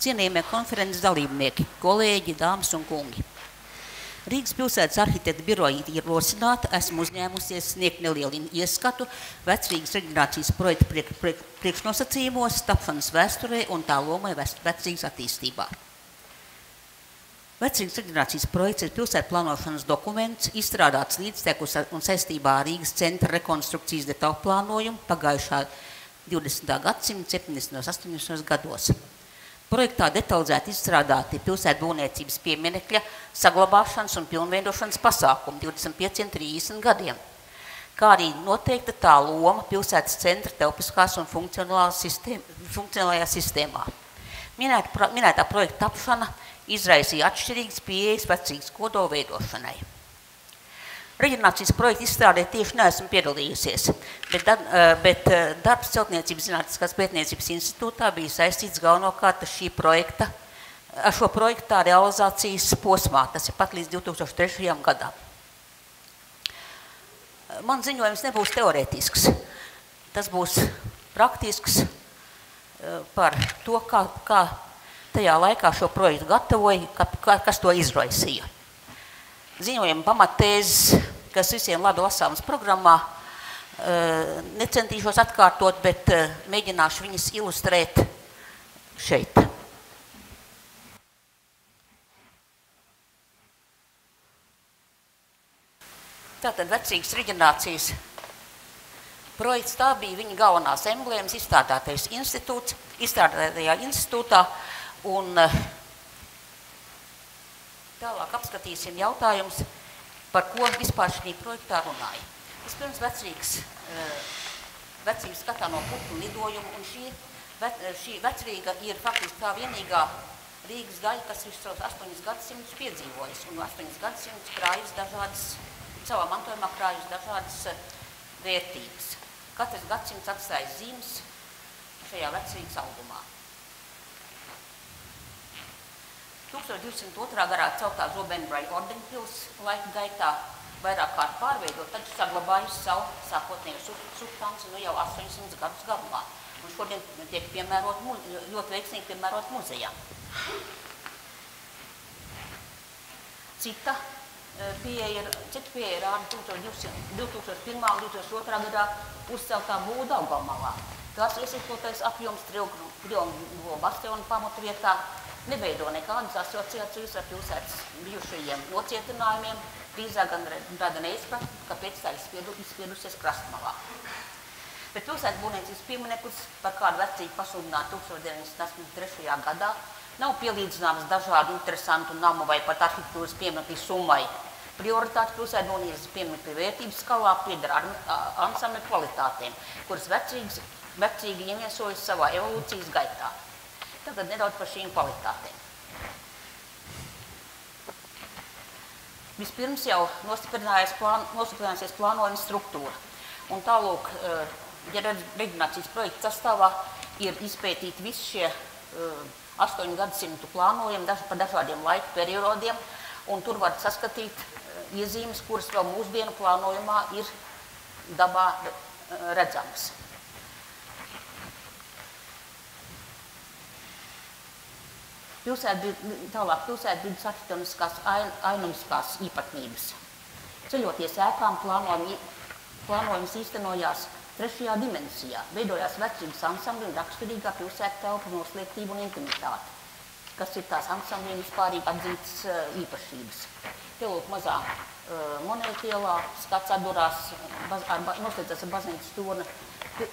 Cienījamie konferences dalībnieki, kolēģi, dāmas un kungi. Rīgas pilsētas arhitekta biroja ir rosināta, esmu uzņēmusies sniegt nelielu ieskatu Vecrīgas reģenerācijas projekta priekšnosacījumos, tapšanas vēsturē un tā lomai Vecrīgas attīstībā. Vecrīgas reģenerācijas projekts ir pilsētu plānošanas dokuments, izstrādāts līdztekus un saistībā ar Rīgas centra rekonstrukcijas detaļu plānojumu pagājušā 20. gadsimta 70. un 80. gados. Projektā detalizēti izstrādāti pilsētu būvniecības pieminekļa saglabāšanas un pilnveidošanas pasākumi 25 un 30 gadiem, kā arī noteikta tā loma pilsētas centra telpiskās un funkcionālajā sistēmā. Minētā projekta tapšana izraisīja atšķirīgas pieejas Vecrīgas kodola veidošanai. Reģenerācijas projekta izstrādē tieši neesmu piedalījusies, bet darbs Celtniecības zinātniskās pētniecības institūtā bija saistīts galvenokārt ar šo projektā realizācijas posmā, tas ir pat līdz 2003. gadam. Man ziņojums nebūs teorētisks, tas būs praktisks par to, kā tajā laikā šo projektu gatavoja, kas to izraisīja. Ziņojuma pamattēzes, kas visiem labi lasāmas programmā, necentīšos atkārtot, bet mēģināšu viņas ilustrēt šeit. Tātad Vecrīgas reģenerācijas projekts, tā bija viņa galvenās emblēmas izstrādātajā institūtā, un tālāk apskatīsim jautājums, par ko vispār šī projektā runāja. Vispirms Vecrīga skatā no putnu lidojumu, un šī Vecrīga ir faktiski tā vienīgā Rīgas daļa, kas visus 8 gadsimtus piedzīvojas, un 8 gadsimtus krājas dažādas, savā mantojumā krājas dažādas vērtības. Katrs gadsimts atstāja zīmes šajā Vecrīgas augumā. 1202. gadā celtā Zobenbraja ordeņpils laika gaitā vairāk kārt pārveidot, taču saglabājusi savu sākotnējo substanci jau 800 gadus garumā. Un šodien tiek ļoti veiksmīgi piemērot muzejā. Cita pieeja rāda 2001. un 2002. gadā uzceltā būvu Daugavmalā. Tās iesīkotais apjoms Trilgnu bastionu pamatu vietā neveido nekādas asociācijas ar pilsētas bijušajiem nocietinājumiem, drīzāk gan rada neizpratni, kāpēc tā izspiedusies krastmalā. Bet pilsētas būvniecības piemineklis, par kādu Vecrīgu pasludinātu 1983. gadā, nav pielīdzināms dažādu interesantu namu vai pat arhitektūras pieminekļu summai. Prioritāte pilsētas būvniecības pieminekļu vērtības skalā pieder ansambļa kvalitātēm, kuras Vecrīga iemiesojas savā evolūcijas gaitā. Tagad nedaudz par šīm kvalitātēm. Vispirms jau nostiprinājusies plānojuma struktūra. Un tālūk, ja reģenerācijas projekta sastāvā ir izpētīti visi šie 8 gadsimtu plānojumi pa dažādiem laika periodiem, un tur var saskatīt iezīmes, kuras vēl mūsdienu plānojumā ir dabā redzamas. Pilsētvides arhitektoniskās ainamiskās īpatnības. Ceļoties ēkām, plānojums īstenojās 3. dimensijā, veidojās Vecrīgas ansambļa un raksturīgā pilsētu telpa noslēgtība un intimitāte, kas ir tās ansambļiem vispārīgi atzītas īpašības. Te lūk mazā Monēta ielā, skats atdurās, noslēdzās ar baznīcas torni,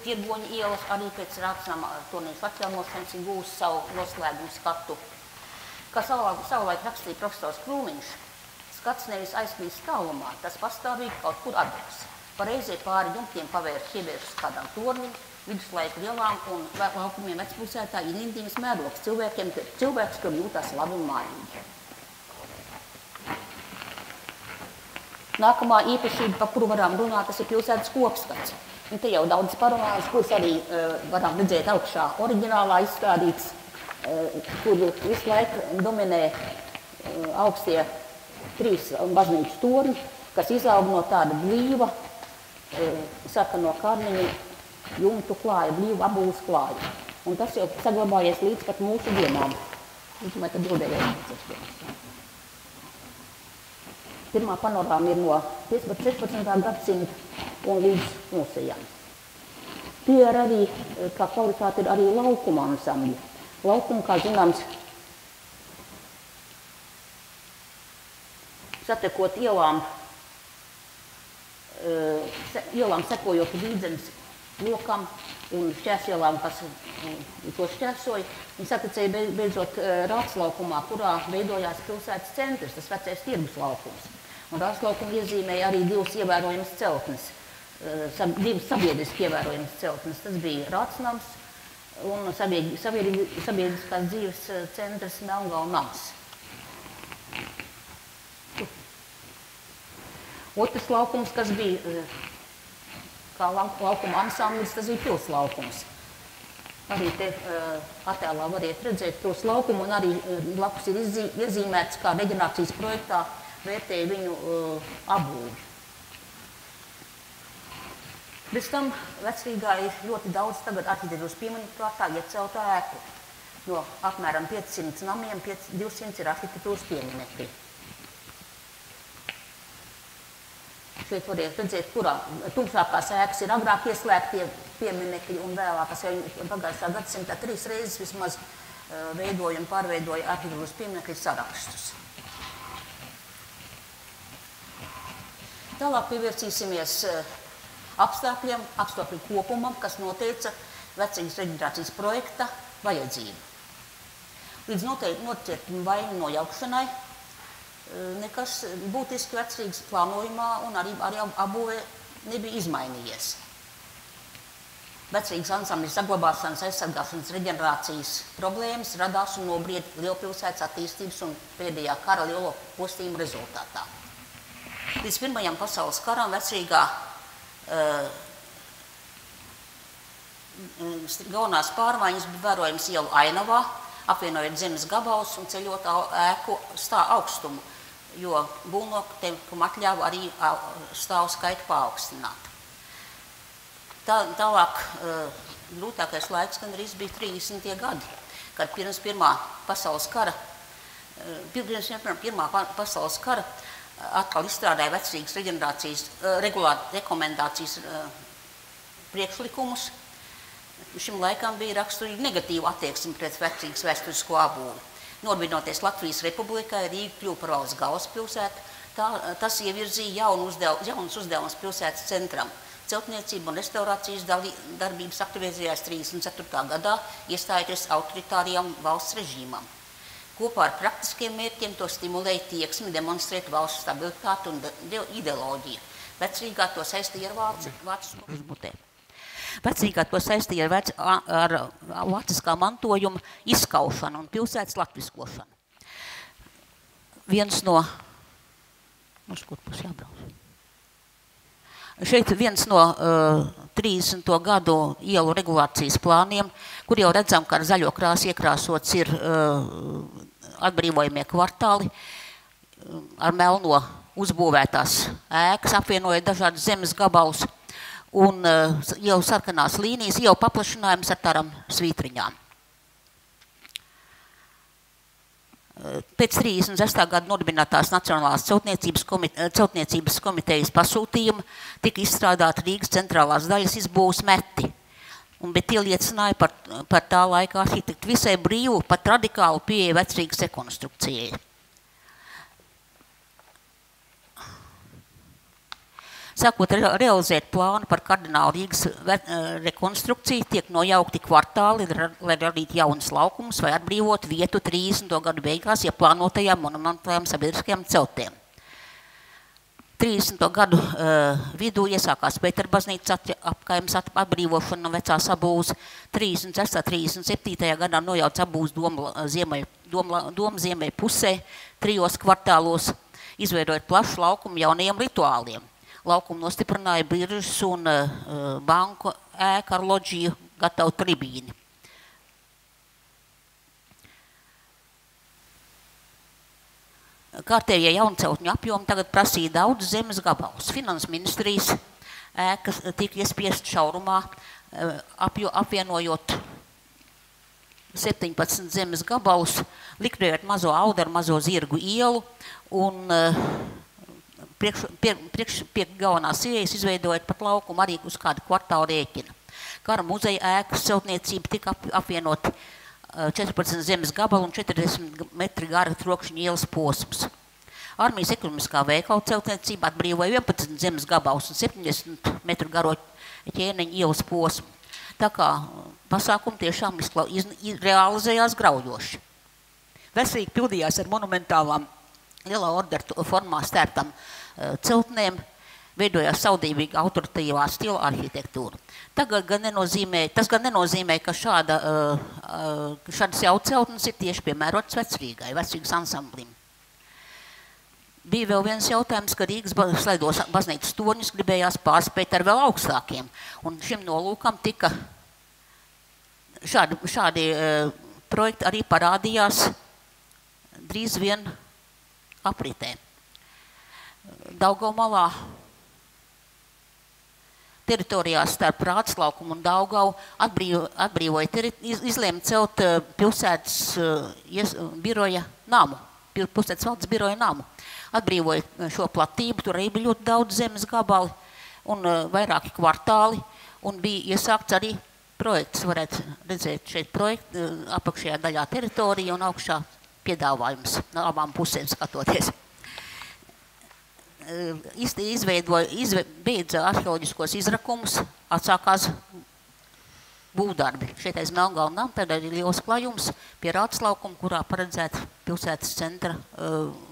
Tirgoņa ielas arī pēc rācinām tornīšu atjaunošanas ir gūs savu noslēgumu skatu. Kā savulaik rakstīja profesors Krūmiņš, skats nevis aizklīst tālumā, tas pastāvīgi kaut kur atdurs. Pareizē pāri jumtiem pievēršas kādām tornim, viduslaiku lielām un laukumiem vecpilsētā ir intīmas mērogs cilvēks, kur jūtās labi un mājīgi. Nākamā īpašība, par kuru varam runāt, tas ir pilsētas kopskats. Un te jau daudz parunājuši, kuras arī varam redzēt augšā oriģinālā izstādīts, kur visu laiku dominē augstie 3 baznīcas torņi, kas izaug no tāda blīva, sarkano karniņu jumtu klāja, blīva abulas klāja. Un tas jau saglabājies līdz pat mūsu dienām. Es domāju, ka bildē Pirmā panorāma ir no 16. gadsimta un līdz mūsējām. Tie ir arī, kā kvalitāte, ir arī laukuma ansambļi. Laukuma, kā zināms, satekot ielām sekojot Vīdzemes lokam un šķērsielām, kas to šķērsoja, viņi satekcēja beidzot Rāts laukumā, kurā veidojās pilsētas centrs, tas vecais tirgus laukums. Un Rāts laukumu iezīmēja arī divas ievērojamas celtnes, divas sabiedriski ievērojamas celtnes. Tas bija Rātsnams un sabiedriskās dzīves centrs Melngala nams. Otrs laukums, kas bija kā laukuma ansamblis, tas bija pils laukums. Arī te attēlā variet redzēt pils laukumu, un arī blakus ir iezīmēts, kā reģenerācijas projektā vērtēja viņu apbūvi. Bez tam Vecrīgā ir ļoti daudz tagad arhitektūras piemiņu kārtā ieceltu ēku. No apmēram 500 namiem 200 ir arhitektūras pieminekļi. Šeit variet redzēt, kurā tumšākās ēkas ir agrāk ieslēgtie pieminekļi un vēlākas jau pagājušā gadsimtā 3 reizes vismaz veidoja un pārveidoja arhitektūras pieminekļu sarakstus. Tālāk pievērsīsimies apstākļu kopumam, kas noteica Vecrīgas reģenerācijas projekta vajadzību. Līdz nocirtuma vainu nojaukšanai nekas būtiski Vecrīgas plānojumā un arī apbūvē nebija izmainījies. Vecrīgas ansambļa saglabāšanas, aizsargāšanas, reģenerācijas problēmas radās un nobrieda lielpilsētas attīstības un pēdējā kara lielo postījumu rezultātā. Līdz Pirmajam pasaules karam Vecrīgā galvenās pārmaiņas bija vērojams ielu ainavā, apvienojot zemes gabalus un ceļot ēku augstumu, jo būvniekam atļāva arī stāvu skaitu paaugstināt. Tālāk grūtākais laiks gandrīz bija 30. gadi, kad pirms Pirmā pasaules kara atkal izstrādāja Vecrīgas reģenerācijas rekomendācijas priekšlikumus. Šim laikam bija raksturīgi negatīva attieksme pret Vecrīgas vēsturisko apbūvi. Nodibinoties Latvijas Republikai, Rīga kļuva par valsts galvaspilsētu. Tas ievirzīja jaunus uzdevumus pilsētas centram. Celtniecība un restaurācijas darbības aktivizējās 34. gadā, iestājoties autoritārijam valsts režīmam. Kopā ar praktiskiem mērķiem to stimulēja tieksmi demonstrēt valsts stabilitāti un ideoloģiju. Vecrīgā to saistīja ar vāciskā mantojuma izskaušanu un pilsētas latviskošanu. Šeit viens no 30. gadu ielu regulācijas plāniem, kur jau redzam, ka ar zaļo krāsu iekrāsots ir atbrīvojamie kvartāli, ar melno uzbūvētās ēkas, apvienoja dažādas zemes gabalus un jau sarkanās līnijas, jau paplašinājums ar tādām svītriņām. Pēc 36. gada nodibinātās Nacionālās celtniecības komitejas pasūtījuma tika izstrādāta Rīgas centrālās daļas izbūves meti, bet tie liecināja par tā laika arhitektu visai brīvu, pat radikālu pieeju Vecrīgas rekonstrukcijai. Sākot realizēt plānu par kardinālu Rīgas rekonstrukciju, tiek nojaukti kvartāli, lai radītu jaunas laukumus vai atbrīvot vietu 30. gadu beigās, ja plānotajām monumentālajām sabiedriskajām celtēm. 30. gadu vidū iesākās Pēterbaznīcas apkaimes atbrīvošana no vecās apbūves. 36. 37. gadā nojauts apbūves doma ziemeļu pusē, 3 kvartālos, izveidojot plašu laukumu jaunajiem rituāliem. Laukumu nostiprināja biržas un banku ēka ar loģiju gatavu tribīni. Kārtējie jaunceltņu apjomi tagad prasīja daudz zemes gabalus. Finanses ministrijas ēkas tika iespiest šaurumā, apvienojot 17 zemes gabalus, likvidējot mazo Audaru, mazo Zirgu ielu un pie galvenās ieejas izveidojot pat laukumu arī uz kādu kvartālu rēķina. Kara muzeja ēkas celtniecība tika apvienot 14 zemes gabalu un 40 metri gara trokšņa ielas posms. Armijas ekonomiskā veikala celtniecība atbrīvoja 11 zemes gabalus un 70 metru garo ķēniņa ielas posmu. Tā kā pasākumi tiešām realizējās graujoši. Veselīgi pildījās ar monumentālām lielā ordera formā stērtam celtnēm, veidojās saudīvīga autoritīvā stila arhitektūra. Tas gan nenozīmē, ka šādas jauceltnes ir tieši piemērotas Vecrīgai, Vecrīgas ansamblim. Bija vēl viens jautājums, ka Rīgas slēdos baznīcas torņus gribējās pārspēt ar vēl augstākiem, un šim nolūkam tika šādi projekti arī parādījās drīz vien apritē. Daugavmalā teritorijās starp Rātslaukumu un Daugavu izlēma celt pilsētas biroja namu, pilsētas valdes biroja namu. Atbrīvoja šo platību, tur arī bija ļoti daudz zemes gabali un vairāki kvartāli, un bija iesākts arī projekts. Varētu redzēt šeit projektu apakšējā daļā teritorija un augšā piedāvājums no abām pusēm skatoties. Beidza arheoloģiskos izrakumus, atsākās būvdarbi. Šeit aiz Melngalna nama, tad arī liels klājums pie Rātslaukuma, kurā paredzēta pilsētas centra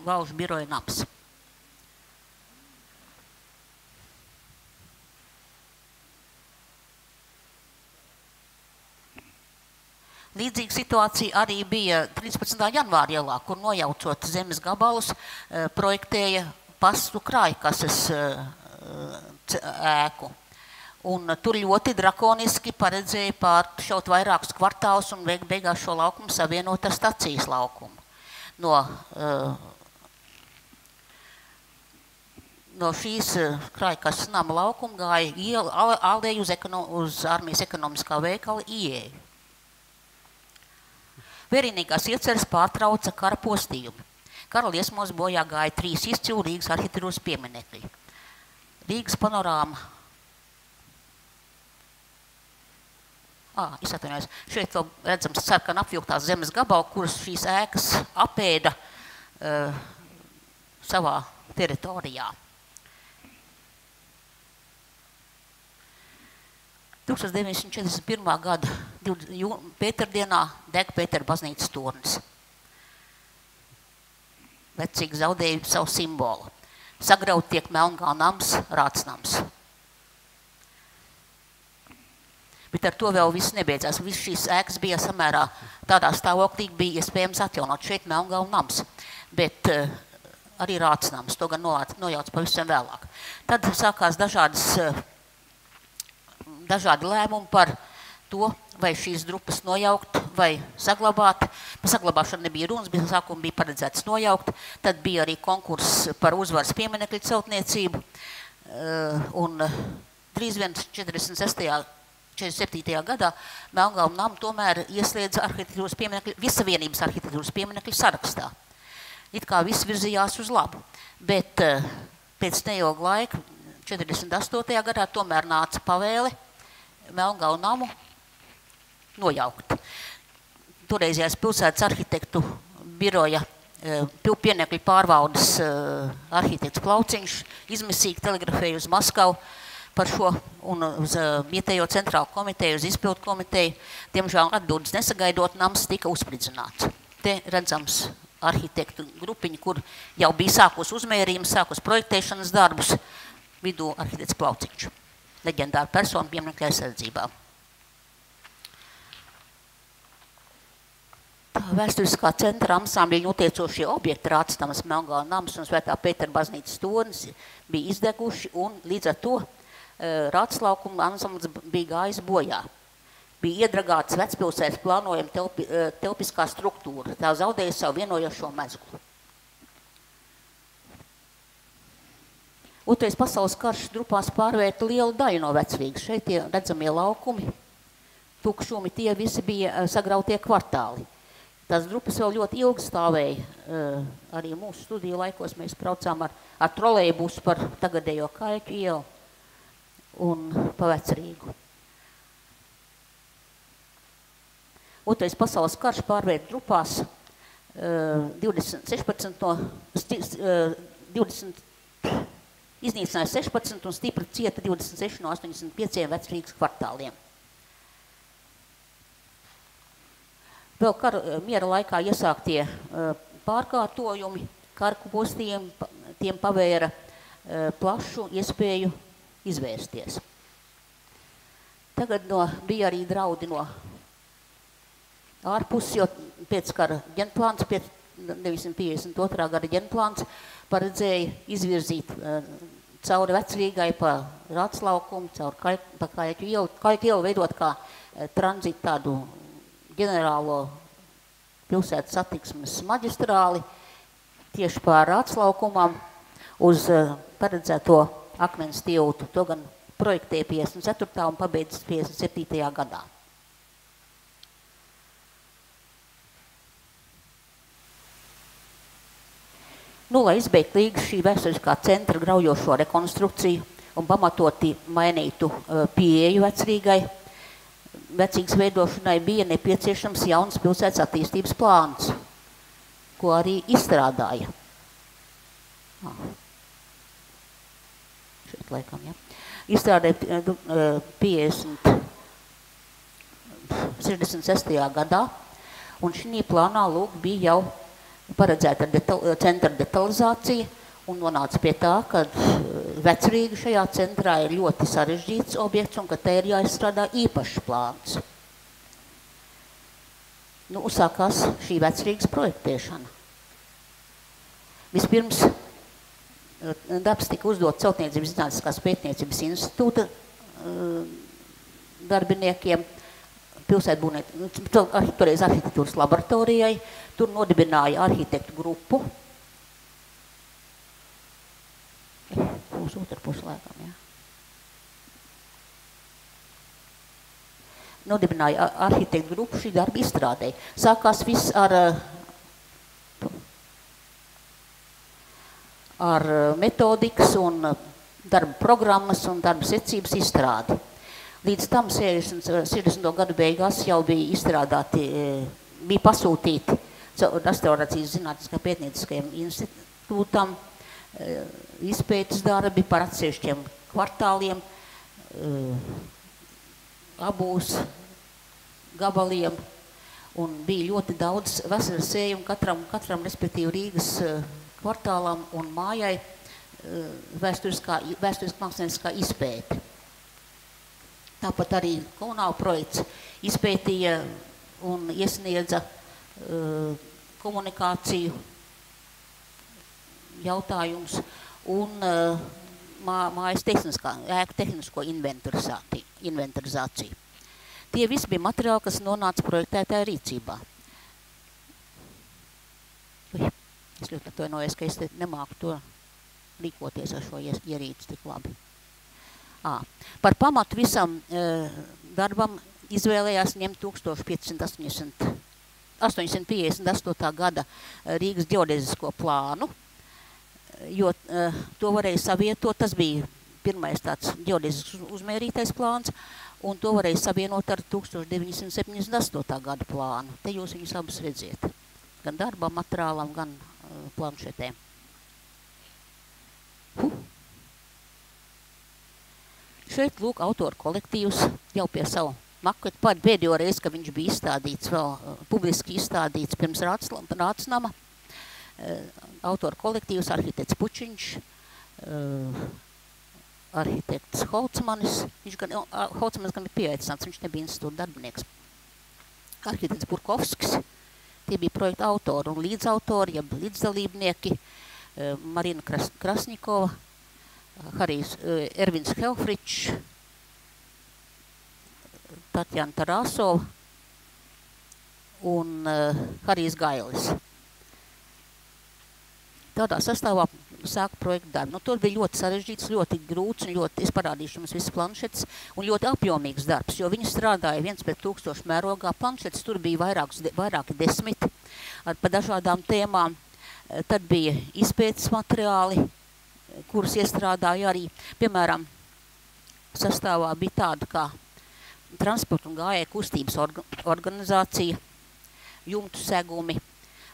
valžu biroja nams. Līdzīga situācija arī bija 13. janvāra ielā, kur nojaucot zemes gabalus, projektēja pastu krājkases ēku. Un tur ļoti drakoniski paredzēja pāršaut vairākus kvartālus un beigās šo laukumu savienot ar stacijas laukumu. No šīs krājkases nama laukuma gāja aleja uz armijas ekonomiskā veikala ieeju. Vērienīgās ieceres pārtrauca kara postījumi. Kara liesmos bojā gāja 3 izcilu Rīgas arhitektūras pieminekļi. Rīgas panorāma. Es atvainojos. Šeit vēl redzams sarkan apvilktās zemes gabalu, kuras šīs ēkas apēda savā teritorijā. 1941. gada pēterdienā deg Pētera baznīcas tornis. Vecrīga zaudēja savu simbolu. Sagraut tiek Melngalna nams, Rātsnams. Bet ar to vēl viss nebeidzās. Viss šīs ēkas bija samērā tādā stāvoklī, bija iespējams atjaunot. Šeit Melngalna nams, bet arī Rātsnams. To gan nojauc pavisam vēlāk. Tad sākās dažādi lēmumi par to, vai šīs drupas nojaukt vai saglabāt. Par saglabāšanu nebija runas, bet sākumā bija paredzēts nojaukt. Tad bija arī konkurss par uzvaras pieminekļu celtniecību. Un drīz vien 47. gadā Melngalna namu tomēr ieslēdza arhitektūras pieminekļu, Visavienības arhitektūras pieminekļu sarakstā. It kā viss virzījās uz labu, bet pēc neilga laika, 48. gadā, tomēr nāca pavēle Melngalna namu nojaukt. Toreizējās pilsētas arhitektu biroja pienekļu pārvaldes arhitekts Plauciņš izmisīgi telegrafēja uz Maskavu par šo un uz vietējo centrālu komiteju, uz izpildu komiteju. Diemžēl atbildes nesagaidot, nams tika uzspridzināts. Te redzams arhitektu grupiņu, kur jau bija sākos uzmērījums, sākos projektēšanas darbus, vidū arhitekts Plauciņš. Leģendāra persona pieminekļa aizsardzībā. Vēsturiskā centra ansambļi notiecošie objekti, Rātsnams, Melngalna nams un Svētā Pētera baznīcas tornis bija izdeguši, un līdz ar to Rātslaukuma ansamblis bija gājis bojā. Bija iedragāts vecpilsētas plānojuma telpiskā struktūra. Tā zaudēja savu vienojošo mezglu. Otrais pasaules karš drupās pārvērta lielu daļu no Vecrīgas. Šeit tie redzamie laukumi. tukšumi, tie visi bija sagrautie kvartāli. Tās grupas vēl ļoti ilgi stāvēja. Arī mūsu studiju laikos mēs braucām ar trolejbusu par tagadējo Kaļķu ielu un pa Vecrīgu. Otrais pasaules karš pārvērt grupās iznīcināja 16 un stipri cieta 26 no 85 Vecrīgas kvartāliem. Vēl miera laikā iesāktie pārkārtojumi karku postiem tiem pavēra plašu iespēju izvērsties. Tagad bija arī draudi no ārpus, jo pēc kara ģenplāns, pēc 1952. Gada ģenplāns paredzēja izvirzīt cauri Vecrīgai pa Rātslaukumu, cauri pa Kaļķu ielu veidot kā tranzitu tādu ģenerālo pilsētas satiksmes maģistrāli tieši pār Rātslaukumam uz paredzēto akmens tiltu. To gan projektēja 54. un pabeidzas 57. gadā. Lai izbeigtu Rīgas šī vēsturiskā centra graujošo rekonstrukciju un pamatoti mainītu pieeju Vecrīgai, Vecrīgas veidošanai bija nepieciešams jauns pilsētas attīstības plāns, ko arī izstrādāja. Šeit laikam, ja. Izstrādāja 66. gadā, un šī plānā bija jau paredzēta centra detalizācija un nonāca pie tā, ka Vecrīga šajā centrā ir ļoti sarežģīts objekts un ka te ir jāizstrādā īpašs plāns. Uzsākās šī Vecrīgas projektēšana. Vispirms darbs tika uzdot Celtniecības zinātniskās pētniecības institūta darbiniekiem, toreiz arhitektūras laboratorijai, tur nodibināja arhitektu grupu. Būs otrpus laikam, jā. Nodibināja arhitektu grupu šī darba izstrādē. Sākās viss ar metodikas un darba programmas un darba secības izstrādi. Līdz tam 60. gadu beigās jau bija izstrādāti, bija pasūtīti Restaurācijas zinātniskā pētnieciskajam institūtam izpētes darbi par atsevišķiem kvartāliem, abūs gabaliem, un bija ļoti daudz veselas sējumu katram respektīvi Rīgas kvartālam un mājai vēsturiskā mākslinieciskā izpēte. Tāpat arī komunāla projekts izpētīja un iesniedza komunikāciju jautājums un mājas ēku tehnisko inventarizāciju. Tie visi bija materiāli, kas nonāca projektētāja rīcībā. Es ļoti atvainojos, ka es nemāku to rīkoties ar šo ierīci tik labi. Par pamatu visam darbam izvēlējās ņemt 1858. gada Rīgas ģeodezisko plānu, jo to varēja savietot, tas bija pirmais tāds ģeodezisks uzmērītais plāns, un to varēja savienot ar 1978. gada plānu. Te jūs viņus abus redziet, gan darbam, materiālam, gan planšetēm. Šeit lūk autoru kolektīvs jau pie savu maketu. Pēdējo reizi, ka viņš bija izstādīts, vēl publiski izstādīts pirms Rātsnama. Autoru kolektīvs, arhitekts Pučiņš, arhitekts Holcmanis. Holcmanis gan bija pieaicināts, viņš nebija institūta darbinieks. Arhitekts Burkovskis, tie bija projekta autori un līdzautori, jeb līdzdalībnieki, Marina Krasnikova, Harijs Ervins Helfričs, Tatjana Tarasova un Harijs Gailis. Tādā sastāvā sāku projektu darbu. Nu, tur bija ļoti sarežģīts, ļoti grūts un ļoti, es parādīšu jums visas planšetes, un ļoti apjomīgs darbs, jo viņi strādāja 1/1000 mērogā. Planšetes tur bija vairāki 10 pa dažādām tēmām. Tad bija izpētes materiāli, kurus iestrādāja arī, piemēram, sastāvā bija tāda kā transporta un gājēju kustības organizācija, jumtu segumi,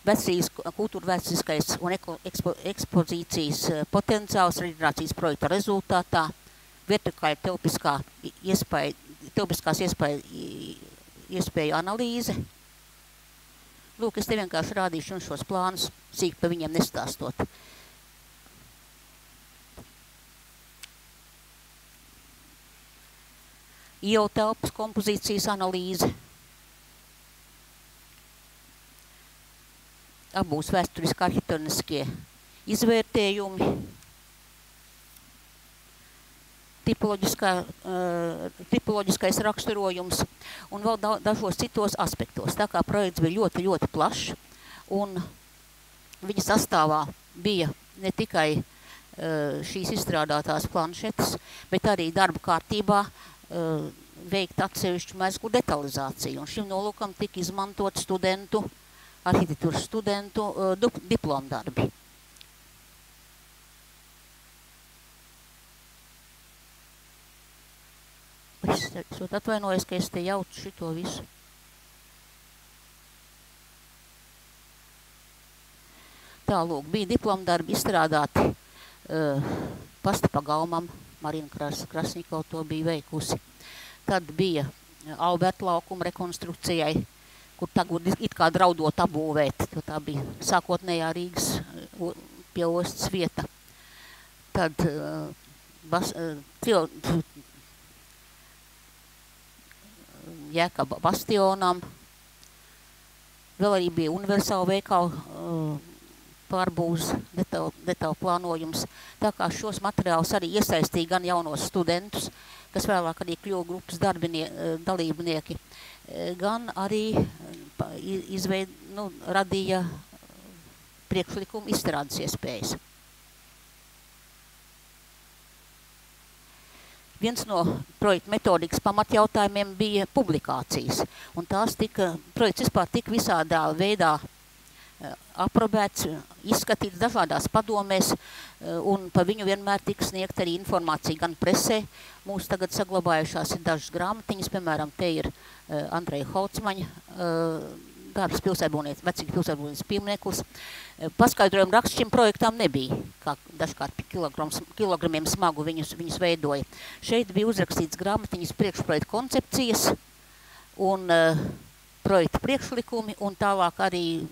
kultūrvēsturiskais un ekspozīcijas potenciāls reģistrācijas projekta rezultātā, vertikāļa telpiskās iespēju analīze. Lūk, es te vienkārši rādīšu jums šos plānus, sīk pa viņiem nestāstot. Ielu telpas kompozīcijas analīze, abūs vēsturiski arhitektoniskie izvērtējumi, tipoloģiskais raksturojums un vēl dažos citos aspektos. Tā kā projekts bija ļoti, ļoti plašs, un viņa sastāvā bija ne tikai šīs izstrādātās planšetes, bet arī darba kārtībā veikt atsevišķu mezglu detalizāciju. Un šim nolūkam tika izmantot arhitektūras studentu diplomdarbi. Es atvainojos, ka es te jaucu šito visu. Tā, lūk, bija diplomdarbi izstrādāti pasta pagalmam, Marina Krasnikova to bija veikusi. Tad bija Alberta laukuma rekonstrukcijai, kur tagad it kā draudot apbūvēt, jo tā bija sākotnējā Rīgas pie ostas vieta. Tad Jēkaba bastionam, vēl arī bija universāla veikala pārbūves detālu plānojums. Tā kā šos materiālus arī iesaistīja gan jaunos studentus, kas vēlāk arī kļuva grupas dalībnieki, gan arī radīja priekšlikumu izstrādes iespējas. Viens no projekta metodikas pamatjautājumiem bija publikācijas, un projekts vispār tika visādā veidā aprobēts, izskatīts dažādās padomēs, un pa viņu vienmēr tika sniegt arī informācija gan presē. Mūs tagad saglabājušās ir dažas grāmatiņas, piemēram, te ir Andreja Holcmaņa darbs vecīga pilsētbūvniecības piemineklis. Paskaidrojumu raksts šim projektam nebija, kā dažkārt kilogramiem smagu viņus veidoja. Šeit bija uzrakstīts grāmatiņas priekšprojekta koncepcijas un projekta priekšlikumi, un tālāk arī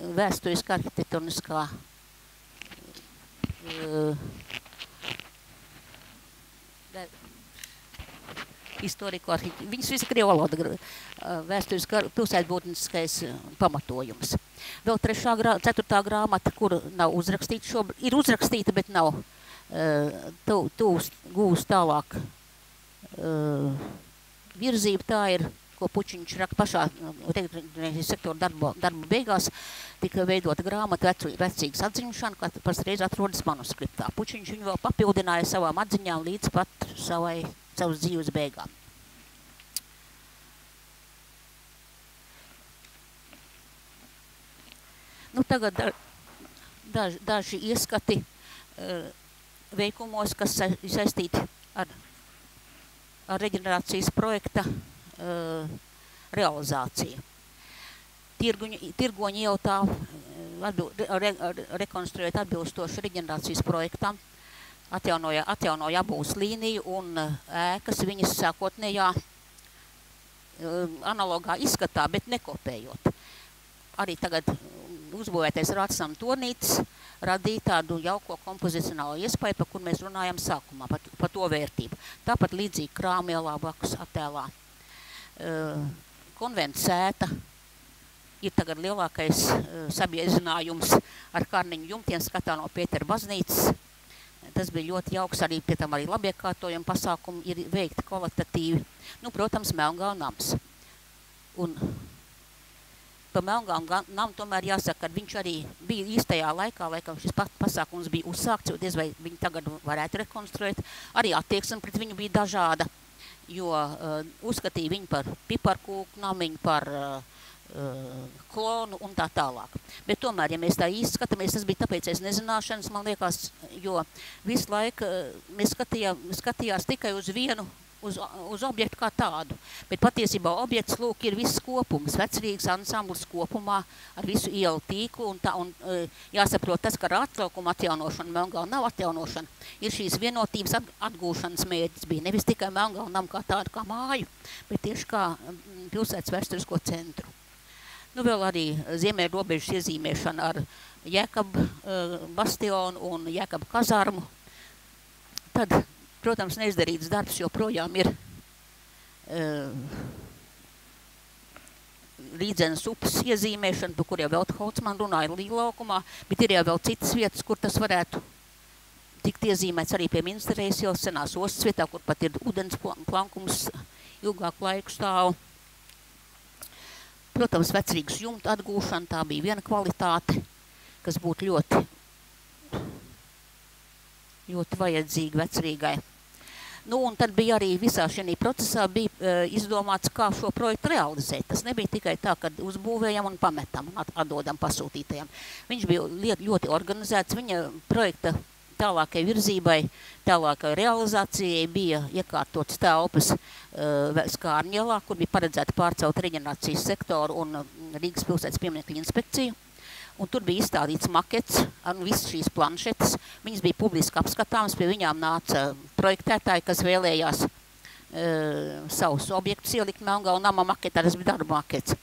vēsturiska arhitektoniskā historiku arhitektu. Viņas visi krievu valoda vēsturiskā pilsētbūtniskais pamatojums. Vēl 4. grāmata, kur nav uzrakstīta šobrīd, ir uzrakstīta, bet nav gūs tālāk virzība. Tā ir, ko Pučiņš rak pašā sektora darba beigās, tika veidota grāmata vecīgas atziņšana, kā pasreiz atrodas manuskriptā. Pučiņš viņu vēl papildināja savām atziņām līdz pat savas dzīves beigām. Nu, tagad daži ieskati veikumos, kas saistīti ar reģenerācijas projekta realizāciju. Tirgoņi ieltā rekonstruēt atbilstoši reģenerācijas projektam, atjaunoja apbūves līniju un ēkas viņas sākotnējā analogā izskatā, bet nekopējot. Arī tagad uzbūvētais Rātsnama tornītis radīja tādu jauko kompozicionālo iespēju, par kur mēs runājam sākumā, par to vērtību. Tāpat līdzīgi Krāmielā blakus attēlā. Konventa sēta ir tagad lielākais sabiezinājums ar Karniņu jumtiem skatā no Pētera baznīcas. Tas bija ļoti jauks, arī pie tam arī labiekārtojumi pasākumi ir veikti kvalitatīvi. Nu, protams, Melngāla nams. Un pa Melngalnu namu tomēr jāsaka, ka viņš arī bija īstajā laikā, laikam šis pasākums bija uzsākts, jo diez vai viņi tagad varētu rekonstruēt. Arī attieksme pret viņu bija dažāda, jo uzskatīja viņu par piparkūku namiņu, par klonu un tā tālāk. Bet tomēr, ja mēs tā īsti skatāmies, tas bija tāpēc nezināšanas, man liekas, jo visu laiku mēs skatījās tikai uz vienu, uz objektu kā tādu. Bet patiesībā objekts, lūk, ir viss kopums, Vecrīgas ansamblis kopumā ar visu ielu tīklu, un jāsaprot tas, ka ar atlaukuma atjaunošanu, Melngalna nav atjaunošana, ir šīs vienotības atgūšanas mērķis bija. Nevis tikai Melngalnam kā tādu kā māju, bet tieši kā pilsētas vēsturisko centru. Nu, vēl arī ziemeļu robežas iezīmēšana ar Jēkabu bastionu un Jēkabu kazarmu. Tad, protams, neizdarīts darbs joprojām ir Rīdzenes upes iezīmēšana, par kur jau vēl Holcman runāja Līlaukumā, bet ir jau vēl citas vietas, kur tas varētu tikt iezīmēts arī pie Minsterējas jau senās ostas vietā, kur pat ir ūdens plankums ilgāku laiku stāv. Protams, Vecrīgas jumta atgūšana, tā bija viena kvalitāte, kas būtu ļoti vajadzīga Vecrīgai. Nu, un tad bija arī visā šajā procesā bija izdomāts, kā šo projektu realizēt. Tas nebija tikai tā, ka uzbūvējam un pametam un atdodam pasūtītajam. Viņš bija ļoti organizēts, viņa projekta tālākai virzībai, tālākai realizācijai bija iekārtots telpas Skārņielā, kur bija paredzēta pārcelt reģenerācijas sektoru un Rīgas pilsētas pieminekļu inspekciju. Un tur bija izstādīts makets un visas šīs planšetes. Viņas bija publiski apskatāmas, pie viņām nāca projektētāji, kas vēlējās savus objektus ielikt Melngalnu nama maketā, tas bija darba makets.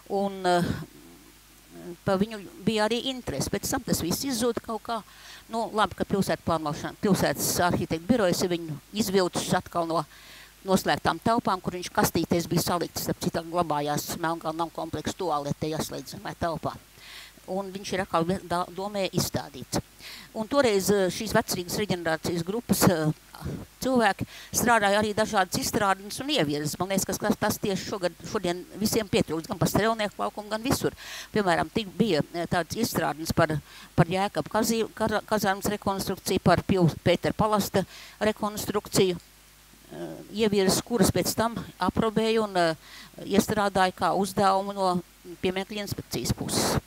Un pa viņu bija arī interesi, pēc tam tas viss izzūda kaut kā. Nu, labi, ka pilsētas arhitektu birojas ir viņu izvilcis atkal no noslēgtām telpām, kur viņš kastīties bija salikts, starp citām glabājās Melngalnu nama kompleksu toalete ieslēdzamā telpā. Un viņš ir atkal domē izstādīts. Un toreiz šīs Vecrīgas reģenerācijas grupas cilvēki strādāja arī dažādas izstrādes un ievirzes. Man liekas, ka tas tieši šodien visiem pietrūkst, gan par Strelnieku laukumu, gan visur. Piemēram, bija tāds izstrādes par Jēkabu kazarmas rekonstrukciju, par Pētera Palasta rekonstrukciju, ievirzes, kuras pēc tam aprobēja un iestrādāja kā uzdevumu no pieminekļu inspekcijas puses.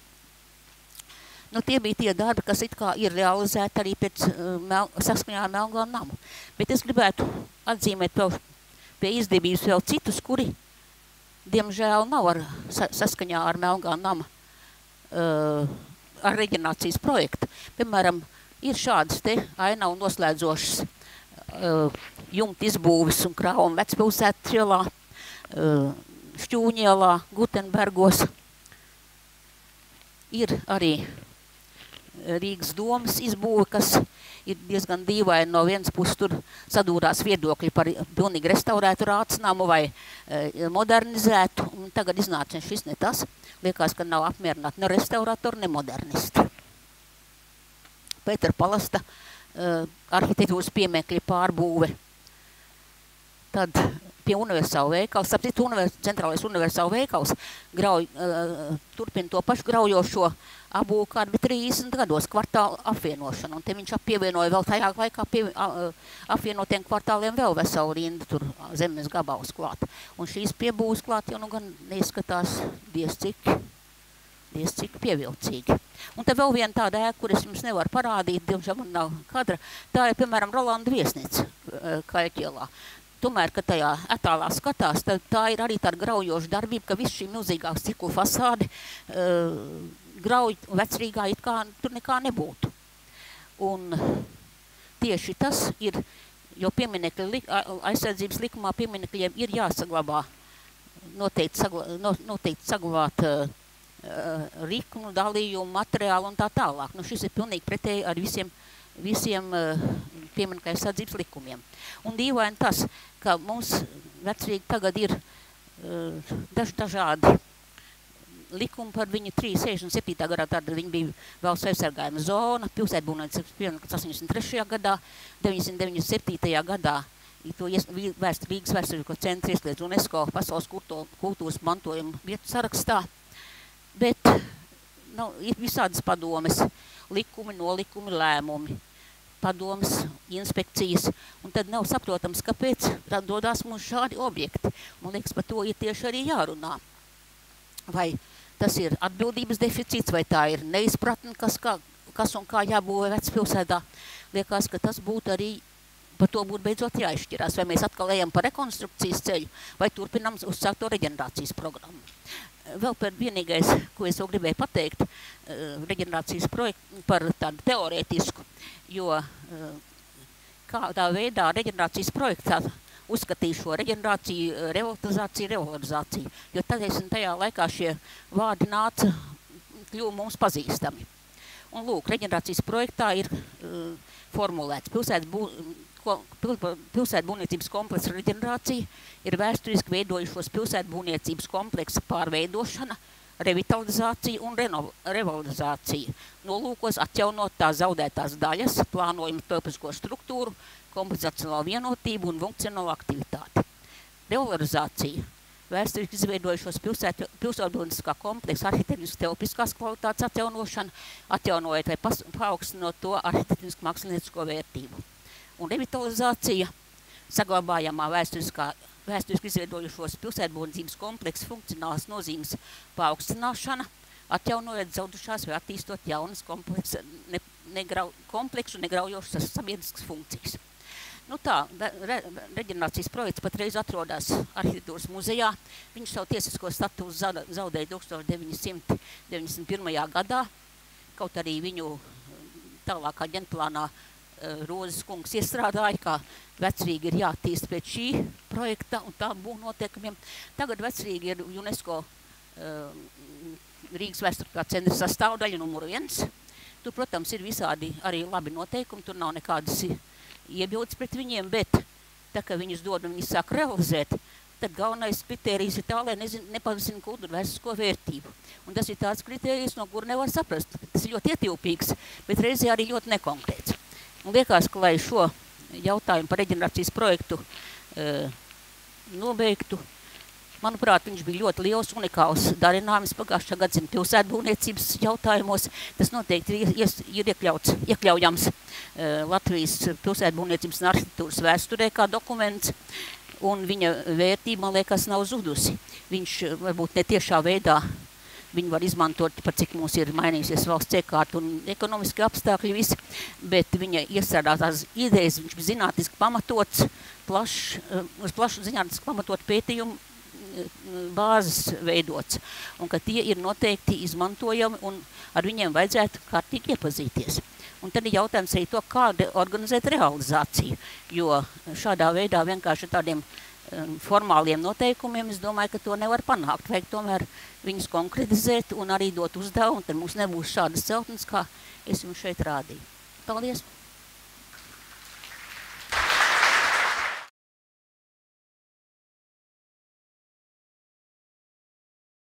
Nu, tie bija tie darbi, kas it kā ir realizēti arī pēc saskaņā ar Melngalnu namu. Bet es gribētu atzīmēt pie izdevības vēl citus, kuri, diemžēl, nav saskaņā ar Melngalnu nama ar reģenerācijas projektu. Piemēram, ir šādas te ainavu noslēdzošas jumta izbūves un krāvuma Vecpilsētas ielā, Šķūņielā, Gutenbergos. Ir arī Rīgas domas izbūve, kas ir diezgan dīvaini. No vienas puses tur sadūrās viedokļi par pilnīgi restaurētu Rātsnamu vai modernizētu. Un tagad iznāca šis ne tas. Liekas, ka nav apmierināti ne restauratori, ne modernisti. Pētera Palasta arhitektūras piemekļa pārbūve. Tad pie Universāla veikals, sapcīt, centrālais Universāla veikals turpina to pašu graujošo abūkārt, bet 30 gados kvartālu apvienošanu. Un te viņš pievienoja vēl tajā laikā apvienotiem kvartāliem vēl veselu rindu tur zemes gabalus klāt. Un šīs piebūves klāt jau nu gan neizskatās diez cik pievilcīgi. Un te vēl viena tāda ēka, kur es jums nevaru parādīt, diemžēl man nav kadra, tā ir, piemēram, Rolanda viesnīca Kaļķielā. Tomēr, ka tajā attālā skatās, tā ir arī tāda graujoša darbība, ka viss šī milzīgā stikla fasāde grauj Vecrīgā it kā tur nekā nebūtu. Un tieši tas ir, jo aizsardzības likumā pieminekļiem ir jāsaglabā, noteikti saglabāt riknu, dalījumu, materiālu un tā tālāk. Nu, šis ir pilnīgi pretēji ar visiem pieminekļu aizsardzības likumiem. Un dīvaini tas, ka mums Vecrīga tagad ir dažādi likumi par viņu 67. gadā, tad viņa bija valsts aizsargājuma zona, pilsētbūvniecības 83. gadā, 997. gadā to Rīgas vēsturisko centru iesliedz UNESCO pasaules kultūras mantojuma vietu sarakstā. Bet ir visādas padomes, likumi, nolikumi, lēmumi, padomas, inspekcijas, un tad nav saprotams, kāpēc dodās mums šādi objekti. Man liekas, par to ir tieši arī jārunā. Vai tas ir atbildības deficīts, vai tā ir neizpratne, kas un kā jābūvē vecpilsētā. Liekas, ka tas būtu arī, par to būtu beidzot jāizšķirās, vai mēs atkal ejam par rekonstrukcijas ceļu, vai turpinām uzsākt to reģenerācijas programmu. Vēl par vienīgais, ko es vēl gribēju pateikt, reģenerācijas projektu par tādu teorētisku, jo kādā veidā reģenerācijas projektā uzskatīju šo reģenerāciju, revitalizāciju, jo tad tajā laikā šie vārdi kļuva mums pazīstami. Un lūk, reģenerācijas projektā ir formulēts pilsētbūvniecības kompleksa reģenerācija ir vēsturiski veidojušos pilsētbūvniecības kompleksa pārveidošana, revitalizācija un revitalizācija. Nolūkos atjaunot tās zaudētās daļas, plānojumu telpisko struktūru, kompozicionālo vienotību un funkcionālo aktivitāti. Revitalizācija vēsturiski izveidojušos pilsētbūvnieciskā kompleksa arhitektoniskās telpiskās kvalitātes atjaunošana, atjaunojot vai paaugstinot to arhitektonisko māksliniecisko vērtību. Un revitalizācija saglabājamā vēsturiski izveidojušos pilsētbūvniecības kompleksa funkcionālās nozīmes paaugstināšana, atjaunojot zaudušās vai attīstot jaunas kompleksu negraujošas sabiedriskas funkcijas. Nu tā, reģenerācijas projekts patreiz atrodas arhitektūras muzejā. Viņš savu tiesisko statusu zaudēja 1991. gadā, kaut arī viņu tālākā ģenplānā Rozes kungs iestrādāja, kā Vecrīga ir jātīst pēc šī projekta un tā būvnoteikumiem. Tagad Vecrīga ir UNESCO Rīgas vēsturiskā centra sastāvdaļa numur 1. Tur, protams, ir visādi arī labi noteikumi, tur nav nekādas iebildes pret viņiem, bet tā, ka viņus dod un viņi sāk realizēt, tad galvenais kritērijs ir tā, lai nepazina kultūru vēsturisko vērtību. Un tas ir tāds kritērijs, no kura nevar saprast. Tas ir ļoti ietilpīgs, bet reizē arī ļoti nekonkrēts. Un liekas, ka, lai šo jautājumu par reģenerācijas projektu nobeigtu, manuprāt, viņš bija ļoti liels, unikāls darinājums pagājušā gadsimta pilsētbūvniecības jautājumos. Tas noteikti ir iekļaujams Latvijas pilsētbūvniecības un arhitektūras vēsturē kā dokuments, un viņa vērtība, man liekas, nav zudusi. Viņš varbūt ne tiešā veidā viņu var izmantot, par cik mums ir mainījusies valsts iekārta un ekonomiski apstākļi visi, bet viņa iestrādātās idejas, viņš bija zinātniski pamatots, uz plašu zinātniski pamatot pētījumu bāzes veidots, un ka tie ir noteikti izmantojami un ar viņiem vajadzētu kārtīgi iepazīties. Un tad ir jautājums arī to, kā organizēt realizāciju, jo šādā veidā vienkārši tādiem formāliem noteikumiem, es domāju, ka to nevar panākt. Vajag tomēr viņus konkretizēt un arī dot uzdevumu, tad mums nebūs šādas celtnes, kā es jums šeit rādīju. Paldies!